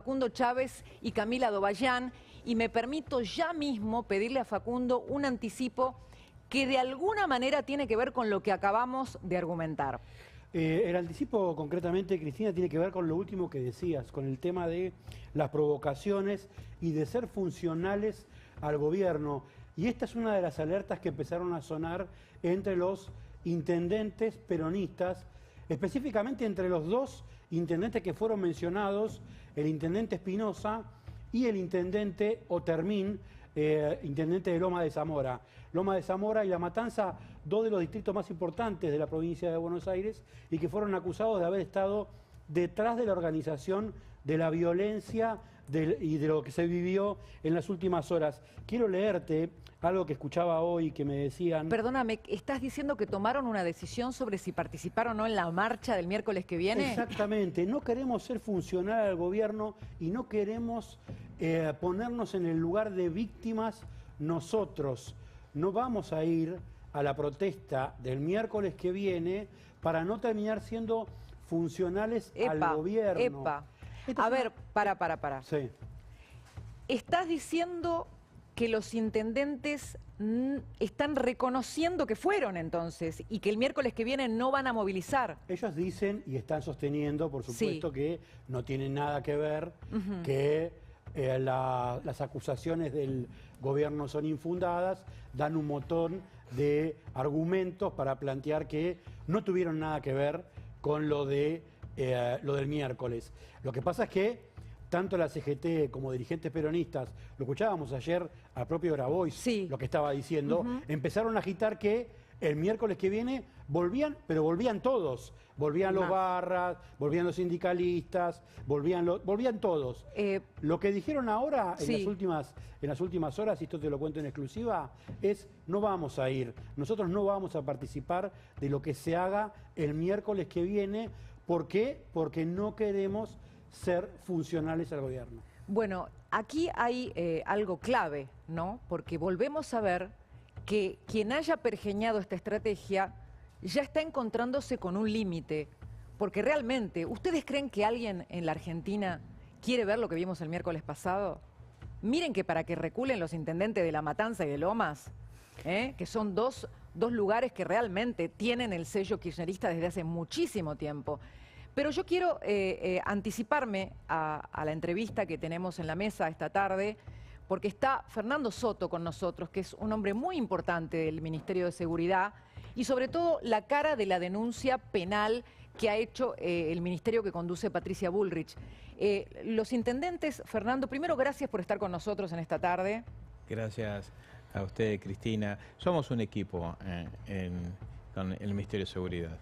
Facundo Chávez y Camila Dobayán, y me permito ya mismo pedirle a Facundo un anticipo que de alguna manera tiene que ver con lo que acabamos de argumentar. El anticipo concretamente, Cristina, tiene que ver con lo último que decías, con el tema de las provocaciones y de ser funcionales al gobierno. Y esta es una de las alertas que empezaron a sonar entre los intendentes peronistas, específicamente entre los dos intendentes que fueron mencionados, el intendente Espinosa y el intendente Otermín, intendente de Loma de Zamora. Loma de Zamora y La Matanza, dos de los distritos más importantes de la provincia de Buenos Aires y que fueron acusados de haber estado detrás de la organización de la violencia y de lo que se vivió en las últimas horas. Quiero leerte algo que escuchaba hoy que me decían... Perdóname, ¿estás diciendo que tomaron una decisión sobre si participar o no en la marcha del miércoles que viene? Exactamente, no queremos ser funcional al gobierno y no queremos ponernos en el lugar de víctimas nosotros. No vamos a ir a la protesta del miércoles que viene para no terminar siendo funcionales al gobierno. A ver, para. Sí. ¿Estás diciendo que los intendentes están reconociendo que fueron entonces y que el miércoles que viene no van a movilizar? Ellos dicen y están sosteniendo, por supuesto, que no tienen nada que ver, que las acusaciones del gobierno son infundadas, dan un montón de argumentos para plantear que no tuvieron nada que ver con lo del miércoles. Lo que pasa es que tanto la CGT como dirigentes peronistas, lo escuchábamos ayer al propio Grabois, sí, lo que estaba diciendo, empezaron a agitar que el miércoles que viene volvían, pero volvían todos. Volvían los barras, volvían los sindicalistas, volvían todos. Lo que dijeron ahora en las últimas horas, y esto te lo cuento en exclusiva, es no vamos a ir. Nosotros no vamos a participar de lo que se haga el miércoles que viene. ¿Por qué? Porque no queremos ser funcionales al gobierno. Bueno, aquí hay algo clave, ¿no? Porque volvemos a ver que quien haya pergeñado esta estrategia ya está encontrándose con un límite. Porque realmente, ¿ustedes creen que alguien en la Argentina quiere ver lo que vimos el miércoles pasado? Miren que para que reculen los intendentes de La Matanza y de Lomas, que son dos lugares que realmente tienen el sello kirchnerista desde hace muchísimo tiempo. Pero yo quiero anticiparme a la entrevista que tenemos en la mesa esta tarde, porque está Fernando Soto con nosotros, que es un hombre muy importante del Ministerio de Seguridad, y sobre todo la cara de la denuncia penal que ha hecho el ministerio que conduce Patricia Bullrich. Los intendentes, Fernando, primero gracias por estar con nosotros en esta tarde. Gracias a usted, Cristina. Somos un equipo con el Ministerio de Seguridad.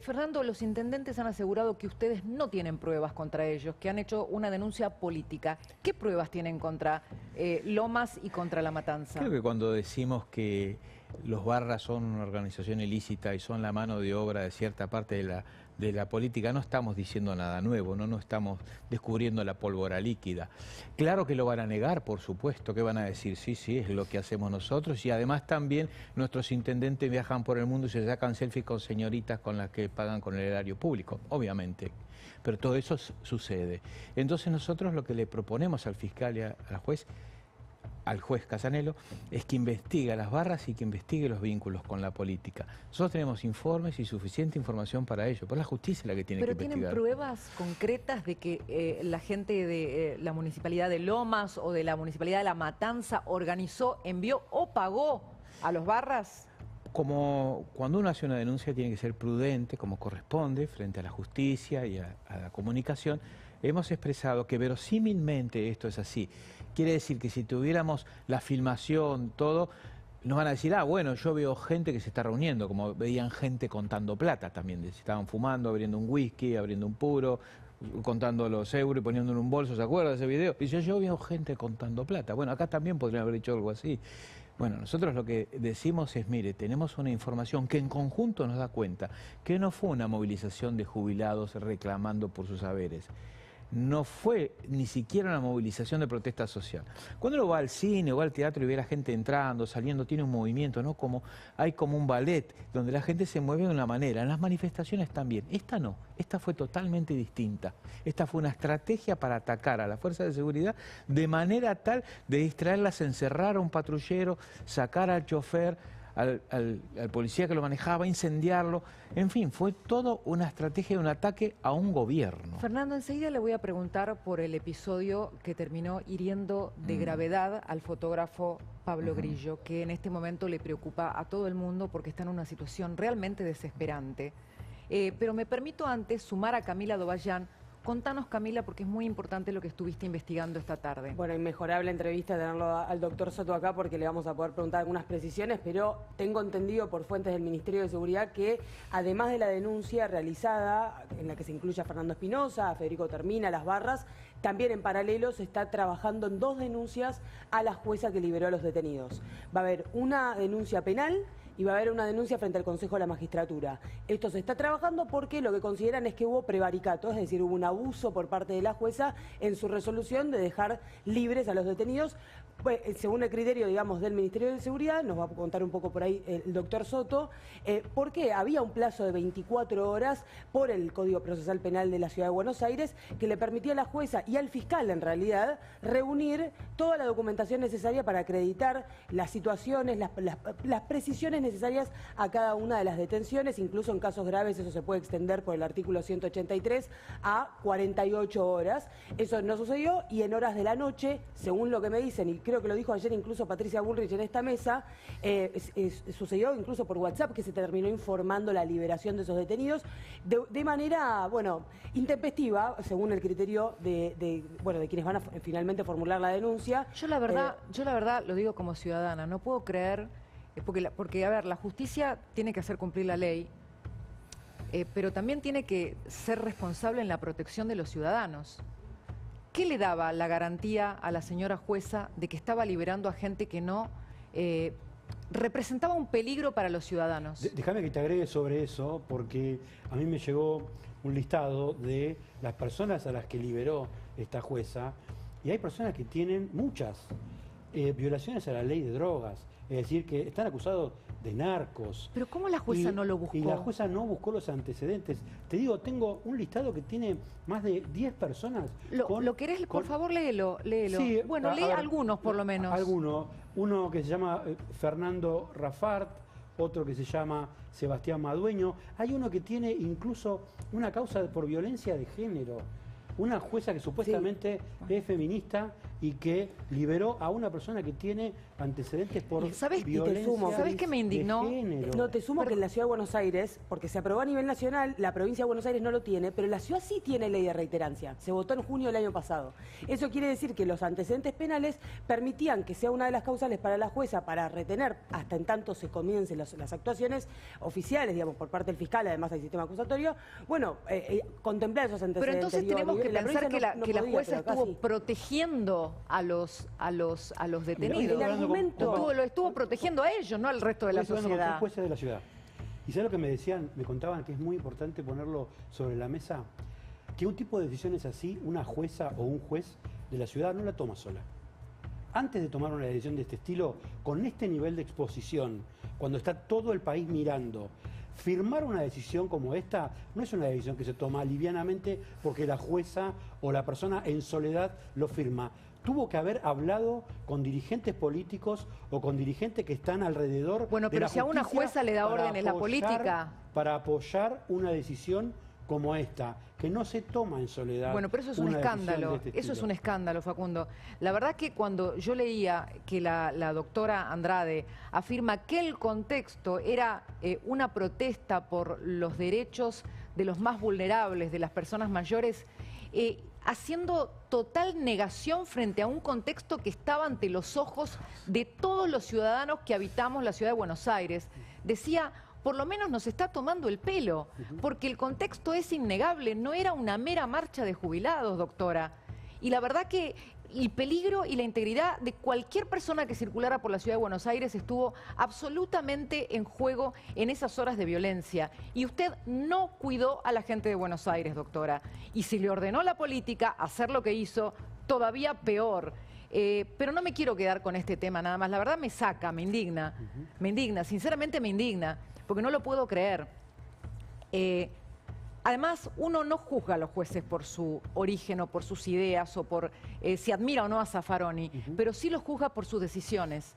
Fernando, los intendentes han asegurado que ustedes no tienen pruebas contra ellos, que han hecho una denuncia política. ¿Qué pruebas tienen contra Lomas y contra La Matanza? Creo que cuando decimos que los barras son una organización ilícita y son la mano de obra de cierta parte de la política, no estamos diciendo nada nuevo, no estamos descubriendo la pólvora líquida. Claro que lo van a negar, por supuesto, que van a decir, sí, es lo que hacemos nosotros, y además también nuestros intendentes viajan por el mundo y se sacan selfies con señoritas con las que pagan con el erario público, obviamente, pero todo eso sucede. Entonces nosotros lo que le proponemos al fiscal y al juez Casanelo, es que investigue las barras y que investigue los vínculos con la política. Nosotros tenemos informes y suficiente información para ello, pero la justicia es la que tiene que investigar. ¿Pero tienen pruebas concretas de que la gente de la Municipalidad de Lomas o de la Municipalidad de La Matanza organizó, envió o pagó a los barras? Como cuando uno hace una denuncia tiene que ser prudente, como corresponde, frente a la justicia y a la comunicación, hemos expresado que verosímilmente esto es así. Quiere decir que si tuviéramos la filmación, todo, nos van a decir, bueno, yo veo gente que se está reuniendo, como veían gente contando plata también, estaban fumando, abriendo un whisky, abriendo un puro, contando los euros y poniéndolo en un bolso, ¿se acuerdan de ese video? Dice, yo veo gente contando plata. Bueno, acá también podrían haber hecho algo así. Bueno, nosotros lo que decimos es, mire, tenemos una información que en conjunto nos da cuenta que no fue una movilización de jubilados reclamando por sus haberes. no fue ni siquiera una movilización de protesta social. Cuando uno va al cine o va al teatro y ve a la gente entrando, saliendo, tiene un movimiento, ¿no? Hay como un ballet donde la gente se mueve de una manera. En las manifestaciones también. Esta no, esta fue totalmente distinta. Esta fue una estrategia para atacar a la fuerza de seguridad de manera tal de distraerlas, encerrar a un patrullero, sacar al chofer, al policía que lo manejaba, incendiarlo. En fin, fue todo una estrategia de un ataque a un gobierno. Fernando, enseguida le voy a preguntar por el episodio que terminó hiriendo de gravedad al fotógrafo Pablo Grillo, que en este momento le preocupa a todo el mundo porque está en una situación realmente desesperante. Pero me permito antes sumar a Camila Dovallán. Contanos, Camila, porque es muy importante lo que estuviste investigando esta tarde. Bueno, inmejorable entrevista tenerlo al doctor Soto acá porque le vamos a poder preguntar algunas precisiones, pero tengo entendido por fuentes del Ministerio de Seguridad que además de la denuncia realizada, en la que se incluye a Fernando Espinosa, a Federico Termina, a Las Barras, también en paralelo se está trabajando en 2 denuncias a la jueza que liberó a los detenidos. Va a haber una denuncia penal y va a haber una denuncia frente al Consejo de la Magistratura. Esto se está trabajando porque lo que consideran es que hubo prevaricato, es decir, hubo un abuso por parte de la jueza en su resolución de dejar libres a los detenidos. Pues, según el criterio, digamos, del Ministerio de Seguridad, nos va a contar un poco por ahí el doctor Soto, porque había un plazo de 24 horas por el Código Procesal Penal de la Ciudad de Buenos Aires que le permitía a la jueza y al fiscal, en realidad, reunir toda la documentación necesaria para acreditar las situaciones, las precisiones necesarias a cada una de las detenciones. Incluso en casos graves eso se puede extender por el artículo 183 a 48 horas. Eso no sucedió y en horas de la noche, según lo que me dicen, y creo que lo dijo ayer incluso Patricia Bullrich en esta mesa, sucedió incluso por WhatsApp que se terminó informando la liberación de esos detenidos de manera, bueno, intempestiva, según el criterio de quienes van a finalmente formular la denuncia. Yo la verdad lo digo como ciudadana, no puedo creer, porque a ver, la justicia tiene que hacer cumplir la ley, pero también tiene que ser responsable en la protección de los ciudadanos. ¿Qué le daba la garantía a la señora jueza de que estaba liberando a gente que no representaba un peligro para los ciudadanos? Déjame que te agregue sobre eso, porque a mí me llegó un listado de las personas a las que liberó esta jueza, y hay personas que tienen muchas violaciones a la ley de drogas, es decir, que están acusados de narcos. Pero ¿cómo la jueza no lo buscó? Y la jueza no buscó los antecedentes. Te digo, tengo un listado que tiene más de 10 personas. ¿Lo querés? Por favor, léelo. Sí, bueno, lee algunos por lo menos. Algunos. Uno que se llama Fernando Rafart, otro que se llama Sebastián Madueño. Hay uno que tiene incluso una causa por violencia de género. Una jueza que supuestamente es feminista y que liberó a una persona que tiene antecedentes por violencia. ¿Sabes qué me indignó? De género. No, te sumo que en la Ciudad de Buenos Aires, porque se aprobó a nivel nacional, la provincia de Buenos Aires no lo tiene, pero la ciudad sí tiene ley de reiterancia. Se votó en junio del año pasado. Eso quiere decir que los antecedentes penales permitían que sea una de las causales para la jueza para retener, hasta en tanto se comiencen las actuaciones oficiales, digamos, por parte del fiscal, además del sistema acusatorio, bueno, contemplar esos antecedentes. Pero entonces tenemos que pensar que la jueza estuvo protegiendo a los detenidos. Lo estuvo protegiendo a ellos, no al resto de la sociedad. Con jueces de la ciudad. ¿Y sabes lo que me decían? Me contaban que es muy importante ponerlo sobre la mesa, que un tipo de decisiones así, una jueza o un juez de la ciudad no la toma sola. Antes de tomar una decisión de este estilo, con este nivel de exposición, cuando está todo el país mirando, firmar una decisión como esta no es una decisión que se toma livianamente porque la jueza o la persona en soledad lo firma. Tuvo que haber hablado con dirigentes políticos o con dirigentes que están alrededor. Bueno, pero si a una jueza le da órdenes la política. Para apoyar una decisión como esta, que no se toma en soledad. Bueno, pero eso es un escándalo, eso es un escándalo, Facundo. La verdad que cuando yo leía que la doctora Andrade afirma que el contexto era una protesta por los derechos de los más vulnerables, de las personas mayores, haciendo total negación frente a un contexto que estaba ante los ojos de todos los ciudadanos que habitamos la ciudad de Buenos Aires. Decía, por lo menos nos está tomando el pelo, porque el contexto es innegable, no era una mera marcha de jubilados, doctora. Y la verdad que el peligro y la integridad de cualquier persona que circulara por la ciudad de Buenos Aires estuvo absolutamente en juego en esas horas de violencia. Y usted no cuidó a la gente de Buenos Aires, doctora. Y si le ordenó la política hacer lo que hizo, todavía peor. Pero no me quiero quedar con este tema nada más. La verdad me saca, me indigna, sinceramente me indigna, porque no lo puedo creer. Además, uno no juzga a los jueces por su origen o por sus ideas o por si admira o no a Zaffaroni, pero sí los juzga por sus decisiones.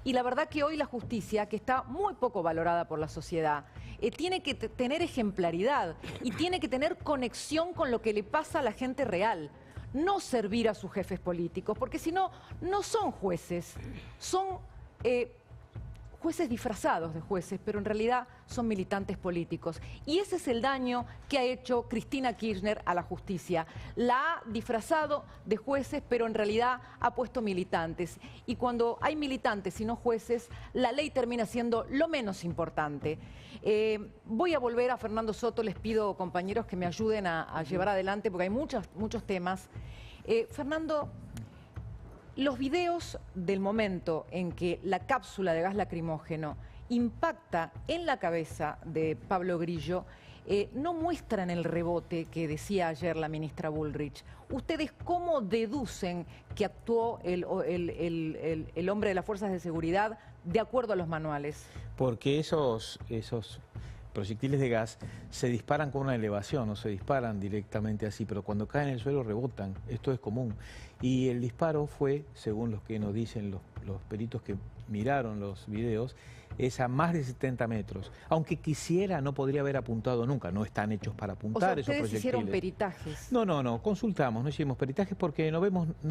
Y la verdad que hoy la justicia, que está muy poco valorada por la sociedad, tiene que tener ejemplaridad y tiene que tener conexión con lo que le pasa a la gente real. No servir a sus jefes políticos, porque si no, no son jueces, son jueces disfrazados de jueces, pero en realidad son militantes políticos. Y ese es el daño que ha hecho Cristina Kirchner a la justicia. La ha disfrazado de jueces, pero en realidad ha puesto militantes. Y cuando hay militantes y no jueces, la ley termina siendo lo menos importante. Voy a volver a Fernando Soto, les pido, compañeros, que me ayuden a llevar adelante, porque hay muchos temas. Fernando, los videos del momento en que la cápsula de gas lacrimógeno impacta en la cabeza de Pablo Grillo no muestran el rebote que decía ayer la ministra Bullrich. ¿Ustedes cómo deducen que actuó el hombre de las fuerzas de seguridad de acuerdo a los manuales? Porque esos proyectiles de gas se disparan con una elevación, no se disparan directamente así, pero cuando caen en el suelo rebotan, esto es común. Y el disparo fue, según los que nos dicen los peritos que miraron los videos, es a más de 70 metros. Aunque quisiera, no podría haber apuntado nunca, no están hechos para apuntar esos proyectiles. ¿Ustedes hicieron peritajes? No, consultamos, no hicimos peritajes porque no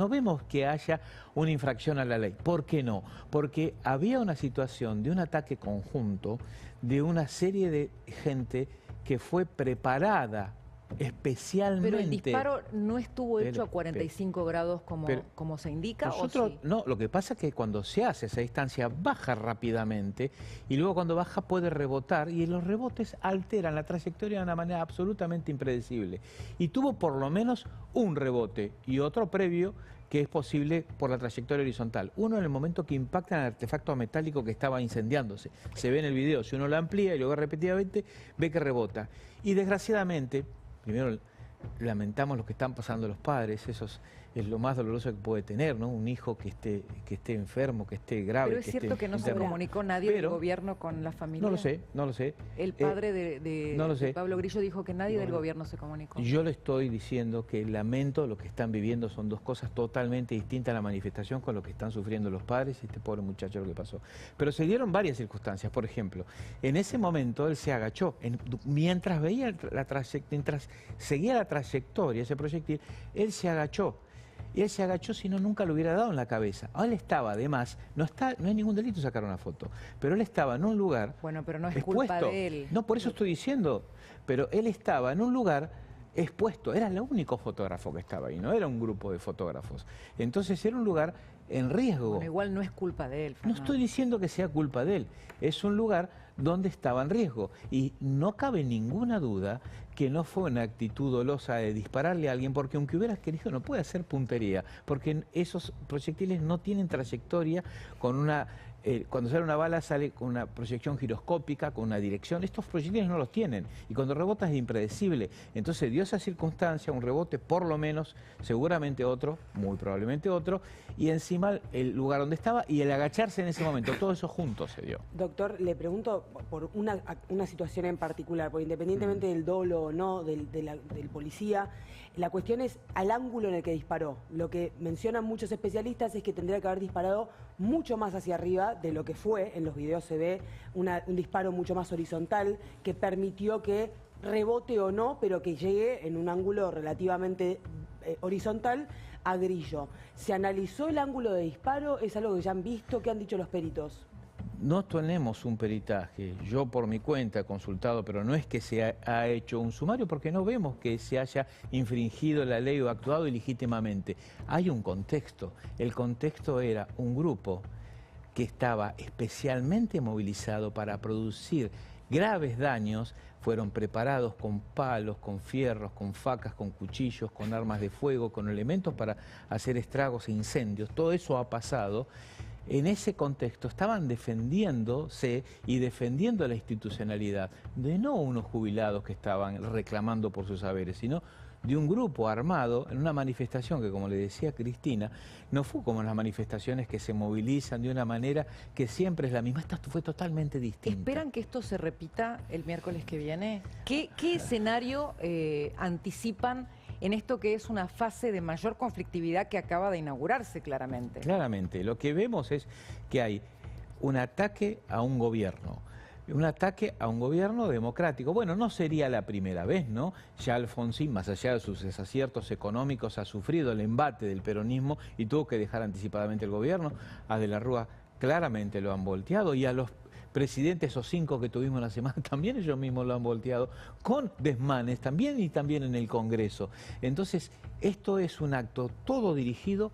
vemos que haya una infracción a la ley. ¿Por qué no? Porque había una situación de un ataque conjunto de una serie de gente que fue preparada especialmente. Pero el disparo no estuvo hecho a 45 grados como se indica, nosotros, ¿o sí? No, lo que pasa es que cuando se hace esa distancia baja rápidamente y luego cuando baja puede rebotar y los rebotes alteran la trayectoria de una manera absolutamente impredecible. Y tuvo por lo menos un rebote y otro previo que es posible por la trayectoria horizontal. Uno en el momento que impacta en el artefacto metálico que estaba incendiándose. Se ve en el video, si uno lo amplía y luego repetidamente, ve que rebota. Y desgraciadamente, primero lamentamos lo que están pasando los padres, eso es lo más doloroso que puede tener, ¿no? Un hijo que esté enfermo, que esté grave. Pero es cierto que no se comunicó nadie del gobierno con la familia. No lo sé. El padre de Pablo Grillo dijo que nadie del gobierno se comunicó. Yo le estoy diciendo que lamento lo que están viviendo, son dos cosas totalmente distintas a la manifestación con lo que están sufriendo los padres y este pobre muchacho lo que pasó. Pero se dieron varias circunstancias, por ejemplo, en ese momento él se agachó, mientras mientras seguía la trayectoria, ese proyectil, él se agachó. Y él se agachó, si no, nunca lo hubiera dado en la cabeza. Él estaba, además, no hay ningún delito sacar una foto, pero él estaba en un lugar. Bueno, pero no es expuesto. Culpa de él. No, por eso estoy diciendo, pero él estaba en un lugar expuesto, era el único fotógrafo que estaba ahí, no era un grupo de fotógrafos. Entonces era un lugar en riesgo. Bueno, igual no es culpa de él, Fernando. No estoy diciendo que sea culpa de él, es un lugar donde estaba en riesgo. Y no cabe ninguna duda que no fue una actitud dolosa de dispararle a alguien, porque aunque hubieras querido no puede hacer puntería, porque esos proyectiles no tienen trayectoria con una... cuando sale una bala sale con una proyección giroscópica, con una dirección. Estos proyectiles no los tienen y cuando rebota es impredecible. Entonces dio esa circunstancia, un rebote por lo menos, seguramente otro, muy probablemente otro, y encima el lugar donde estaba y el agacharse en ese momento, todo eso junto se dio. Doctor, le pregunto por una situación en particular, porque independientemente del dolo o no del policía, la cuestión es al ángulo en el que disparó. Lo que mencionan muchos especialistas es que tendría que haber disparado mucho más hacia arriba de lo que fue. En los videos se ve un disparo mucho más horizontal que permitió que rebote o no, pero que llegue en un ángulo relativamente horizontal a Grillo. ¿Se analizó el ángulo de disparo? ¿Es algo que ya han visto? ¿Qué han dicho los peritos? No tenemos un peritaje, yo por mi cuenta he consultado, pero no es que se ha hecho un sumario porque no vemos que se haya infringido la ley o actuado ilegítimamente. Hay un contexto, el contexto era un grupo que estaba especialmente movilizado para producir graves daños, fueron preparados con palos, con fierros, con facas, con cuchillos, con armas de fuego, con elementos para hacer estragos e incendios. Todo eso ha pasado. En ese contexto estaban defendiéndose y defendiendo la institucionalidad de no unos jubilados que estaban reclamando por sus saberes, sino de un grupo armado en una manifestación que, como le decía Cristina, no fue como las manifestaciones que se movilizan de una manera que siempre es la misma. Esta fue totalmente distinta. ¿Esperan que esto se repita el miércoles que viene? ¿Qué escenario anticipan en esto que es una fase de mayor conflictividad que acaba de inaugurarse claramente? Claramente, lo que vemos es que hay un ataque a un gobierno democrático. Bueno, no sería la primera vez, ¿no? Ya Alfonsín, más allá de sus desaciertos económicos, ha sufrido el embate del peronismo y tuvo que dejar anticipadamente el gobierno. A De la Rúa claramente lo han volteado, y a los presidentes, esos 5 que tuvimos la semana, también ellos mismos lo han volteado, con desmanes también, y también en el Congreso. Entonces, esto es un acto todo dirigido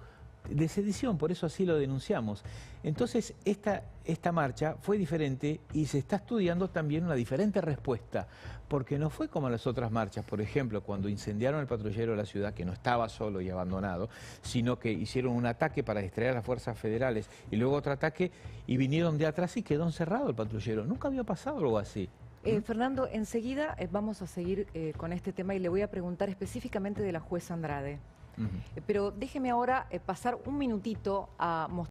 de sedición, por eso así lo denunciamos. Entonces, esta marcha fue diferente y se está estudiando también una diferente respuesta, porque no fue como las otras marchas, por ejemplo, cuando incendiaron el patrullero de la ciudad, que no estaba solo y abandonado, sino que hicieron un ataque para distraer a las fuerzas federales y luego otro ataque y vinieron de atrás y quedó encerrado el patrullero. Nunca había pasado algo así. Fernando, enseguida vamos a seguir con este tema y le voy a preguntar específicamente de la jueza Andrade. Pero déjeme ahora pasar un minutito a mostrar